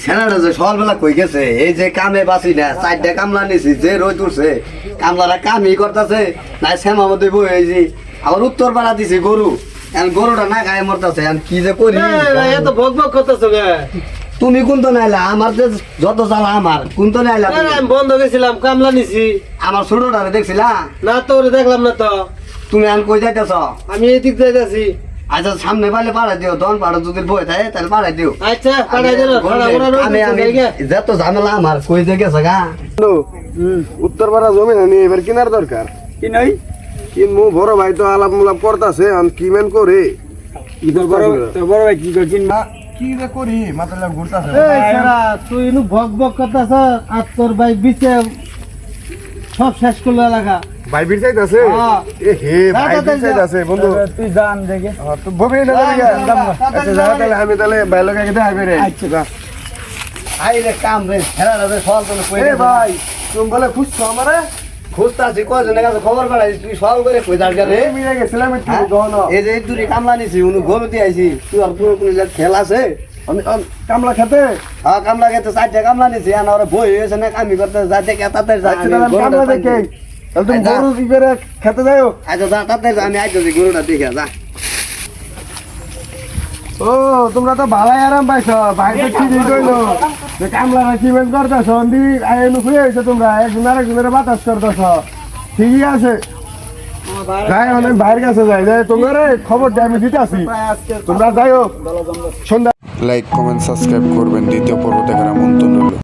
ছেলেটা যে সকালবেলা কই গেছে এই যে কামে বাসি না চারটা কামলা নিছি যে রোদ উঠছে কামলারা কামই করতেছে না শ্যামা মধ্যে বই হয়েছি আবার উত্তর পাড়া দিছি গরু এখন গরুটা না খায় মরতেছে এখন কি যে করি এত ভোগ ভোগ করতেছো গে? তুমি কোন তো নাইলা আমার যে যত জ্বালা আমার কোন তো নাইলা আরে আমি বন্ধ গেছিলাম, কামলা নিছি। আমার ছোটটারে দেখছিলা না তো ওরে দেখলাম না তো। তুমি এখন কই যাইতেছ আমি এদিক যাইতাছি। আচ্ছা সামনে পাইলে পাড়াই দিও দন পাড়া যদি বই থাকে তাহলে পাড়াই দিও আচ্ছা পাঠাই দিল। যত ঝামেলা আমার কই যে গেছে গা উত্তর পাড়া জমি না এবার কেনার দরকার কি নাই? কিনবো বড় ভাই তো আলাপ মুলাপ করতেছে আমি কি মেন করে বড় ভাই কি করে কিনবা? কি যে করি মাথায় ঘুরতেছে এই সারা তুই ইনু ভগ ভগ করতাছ আর তোর ভাই বিচে সব শেষ করলো এলাকা। ভাই বির চাইতেছে হ্যাঁ। এ হে ভাই বির চাইতেছে বন্ধু তুই জান দেখে। তো ভবি না আচ্ছা যা তাহলে আমি তাহলে ভাই লোকে দেখা করে আচ্ছা যা। আই রে কাম রে ছেলেটা যে সকাল তো কই এ ভাই তুমি বলে খুঁজছো আমারে খুঁজতাছি কয়জনের কাছে খবর পাঠাই তুই সকাল করে কই যার রে এই মিলে গেছিলাম একটু হ্যাঁ? গহন এই যে দূরে কামলা নিছি উনি গরু দিয়ে আইছি তুই আর পুরো কোন খেলা আছে আমি কামলা খেতে হ্যাঁ কামলা খেতে চারটে কামলা নিছি আর ওরা বই হয়েছে না কামি করতে যা দেখে তাতে যা আচ্ছা তাহলে আমি কামলা দেখে তাহলে তুমি গরু কি করে খেতে যাও আচ্ছা যা তাতে যা আমি আইতেছি গরুটা দেখে যা ও তোমরা তো ভালাই আরাম পাইছো ভাই তো ঠিকই কইলো যে কামলা কি বেন করতেছ অন্দি আইনু খুলে হইছো তোমরা একজন আরেকজনের বাতাস করতেছ ঠিকই আছে যাই অনেক বাইরের কাছে যাই যাই তোমার খবর দিয়ে আমি দিতে আসি তোমরা যাইও সন্ধ্যা লাইক কমেন্ট সাবস্ক্রাইব করবেন দ্বিতীয় পর্ব দেখার আমন্ত্রণ রইল।